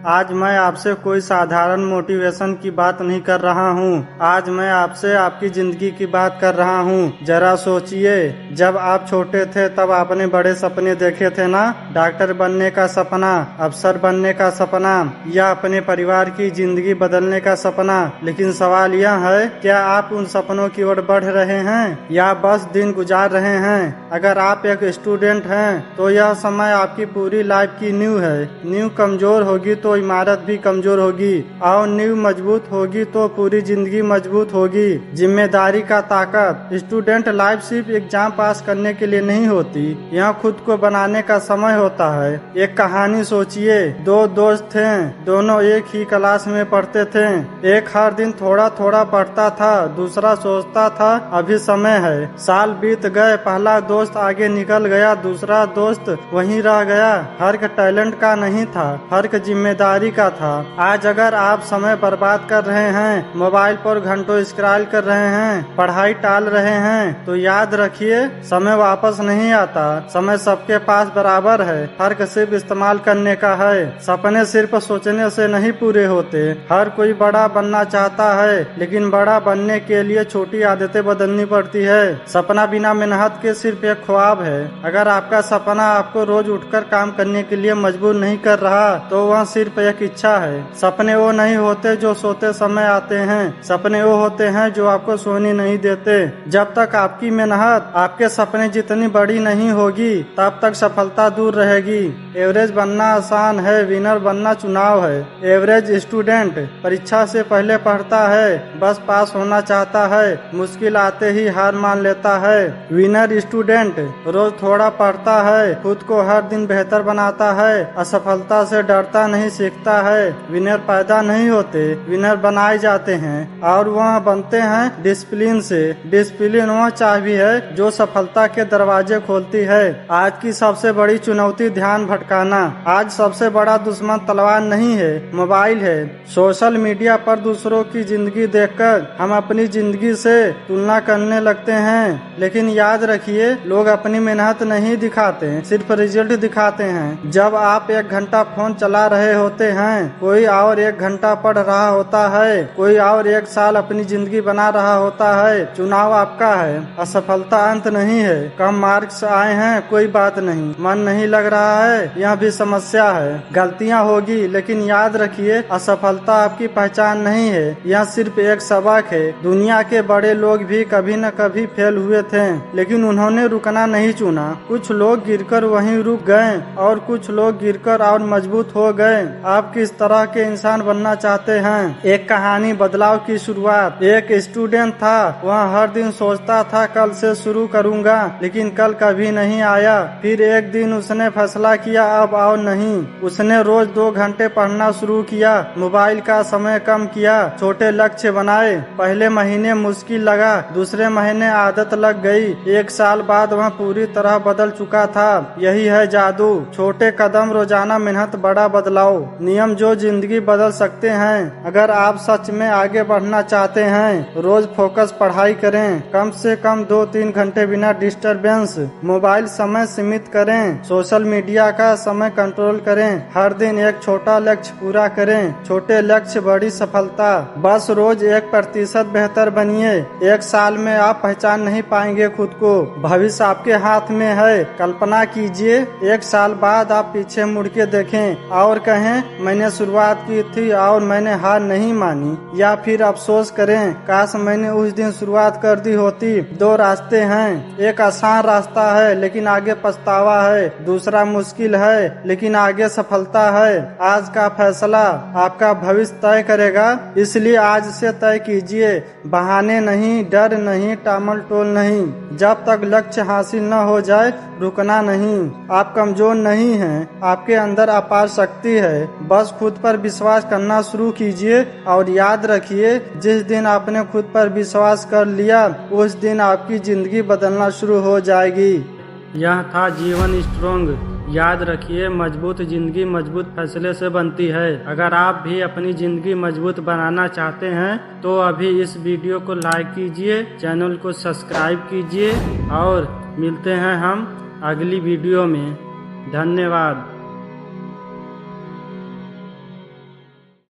आज मैं आपसे कोई साधारण मोटिवेशन की बात नहीं कर रहा हूँ। आज मैं आपसे आपकी जिंदगी की बात कर रहा हूँ। जरा सोचिए, जब आप छोटे थे तब आपने बड़े सपने देखे थे ना? डॉक्टर बनने का सपना, अफसर बनने का सपना या अपने परिवार की जिंदगी बदलने का सपना। लेकिन सवाल यह है, क्या आप उन सपनों की ओर बढ़ रहे हैं या बस दिन गुजार रहे हैं? अगर आप एक स्टूडेंट हैं तो यह समय आपकी पूरी लाइफ की नींव है। नींव कमजोर होगी तो इमारत भी कमजोर होगी, और नींव मजबूत होगी तो पूरी जिंदगी मजबूत होगी। जिम्मेदारी का ताकत। स्टूडेंट लाइफ सिर्फ एग्जाम पास करने के लिए नहीं होती, यह खुद को बनाने का समय होता है। एक कहानी सोचिए, दो दोस्त थे, दोनों एक ही क्लास में पढ़ते थे। एक हर दिन थोड़ा थोड़ा पढ़ता था, दूसरा सोचता था अभी समय है। साल बीत गए, पहला दोस्त आगे निकल गया, दूसरा दोस्त वहीं रह गया। फर्क टैलेंट का नहीं था, फर्क जिम्मेदारी का था। आज अगर आप समय बर्बाद कर रहे हैं, मोबाइल पर घंटों स्क्रॉल कर रहे हैं, पढ़ाई टाल रहे हैं, तो याद रखिए, समय वापस नहीं आता। समय सबके पास बराबर है, फर्क सिर्फ इस्तेमाल करने का है। सपने सिर्फ सोचने से नहीं पूरे होते। हर कोई बड़ा बनना चाहता है, लेकिन बड़ा बनने के लिए छोटी आदतें बदलनी पड़ती है। सपना बिना मेहनत के सिर्फ एक ख्वाब है। अगर आपका सपना आपको रोज उठकर काम करने के लिए मजबूर नहीं कर रहा, तो वह सिर्फ एक इच्छा है। सपने वो नहीं होते जो सोते समय आते हैं, सपने वो होते हैं जो आपको सोने नहीं देते। जब तक आपकी मेहनत आपके सपने जितनी बड़ी नहीं होगी, तब तक सफलता दूर रहेगी। एवरेज बनना आसान है, विनर बनना चुनाव है। एवरेज स्टूडेंट परीक्षा से पहले पढ़ता है, बस पास होना चाहता है, मुश्किल आते ही हार मान लेता है। विनर स्टूडेंट रोज थोड़ा पढ़ता है, खुद को हर दिन बेहतर बनाता है, असफलता से डरता नहीं, सीखता है। विनर पैदा नहीं होते, विनर बनाए जाते हैं, और वह बनते हैं डिसिप्लिन से। डिसिप्लिन वह चाबी है जो सफलता के दरवाजे खोलती है। आज की सबसे बड़ी चुनौती ध्यान भटकाना। आज सबसे बड़ा दुश्मन तलवार नहीं है, मोबाइल है। सोशल मीडिया पर दूसरों की जिंदगी देखकर हम अपनी जिंदगी से तुलना करने लगते हैं, लेकिन याद रखिए, लोग अपनी मेहनत नहीं दिखाते, सिर्फ रिजल्ट दिखाते हैं। जब आप 1 घंटा फोन चला रहे होते हैं, कोई और 1 घंटा पढ़ रहा होता है, कोई और 1 साल अपनी जिंदगी बना रहा होता है। चुनाव आपका है, असफलता अंत नहीं है। कम मार्क्स आए हैं, कोई बात नहीं। मन नहीं लग रहा है, यह भी समस्या है। गलतियां होगी, लेकिन याद रखिए, असफलता आपकी पहचान नहीं है, यह सिर्फ एक सबक है। दुनिया के बड़े लोग भी कभी न कभी फेल हुए थे, लेकिन उन्होंने रुकना नहीं चुना। कुछ लोग गिरकर वहीं रुक गए, और कुछ लोग गिरकर और मजबूत हो गए। आप किस तरह के इंसान बनना चाहते हैं? एक कहानी, बदलाव की शुरुआत। एक स्टूडेंट था, वह हर दिन सोचता था कल से शुरू करूंगा, लेकिन कल कभी नहीं आया। फिर एक दिन उसने फैसला किया, अब और नहीं। उसने रोज 2 घंटे पढ़ना शुरू किया, मोबाइल का समय कम किया, छोटे लक्ष्य बनाए। पहले महीने मुश्किल लगा, दूसरे महीने आदत लग गई। 1 साल बाद वह पूरी तरह बदल चुका था। यही है जादू, छोटे कदम, रोजाना मेहनत, बड़ा बदलाव। नियम जो जिंदगी बदल सकते हैं। अगर आप सच में आगे बढ़ना चाहते हैं, रोज फोकस पढ़ाई करें, कम से कम 2-3 घंटे बिना डिस्टरबेंस। मोबाइल समय सीमित करें, सोशल मीडिया का समय कंट्रोल करें। हर दिन एक छोटा लक्ष्य पूरा करें, छोटे लक्ष्य बड़ी सफलता। बस रोज 1% बेहतर बनिए। 1 साल में आप पहचान नहीं पाएंगे खुद को, भविष्य आपके हाथ में है। कल्पना कीजिए, 1 साल बाद आप पीछे मुड़ के देखें और कहें, मैंने शुरुआत की थी और मैंने हार नहीं मानी। या फिर अफसोस करें, काश मैंने उस दिन शुरुआत कर दी होती। 2 रास्ते हैं, एक आसान रास्ता है लेकिन आगे पछतावा है, दूसरा मुश्किल है लेकिन आगे सफलता है। आज का फैसला आपका भविष्य तय करेगा, इसलिए आज से तय कीजिए। बहाने नहीं, डर नहीं, टामल टोल नहीं। जब तक लक्ष्य हासिल न हो जाए, रुकना नहीं। आप कमजोर नहीं हैं, आपके अंदर अपार शक्ति है। बस खुद पर विश्वास करना शुरू कीजिए, और याद रखिए, जिस दिन आपने खुद पर विश्वास कर लिया, उस दिन आपकी जिंदगी बदलना शुरू हो जाएगी। यह था जीवन स्ट्रॉन्ग। याद रखिए, मजबूत जिंदगी मजबूत फैसले से बनती है। अगर आप भी अपनी जिंदगी मजबूत बनाना चाहते हैं, तो अभी इस वीडियो को लाइक कीजिए, चैनल को सब्सक्राइब कीजिए, और मिलते हैं हम अगली वीडियो में। धन्यवाद।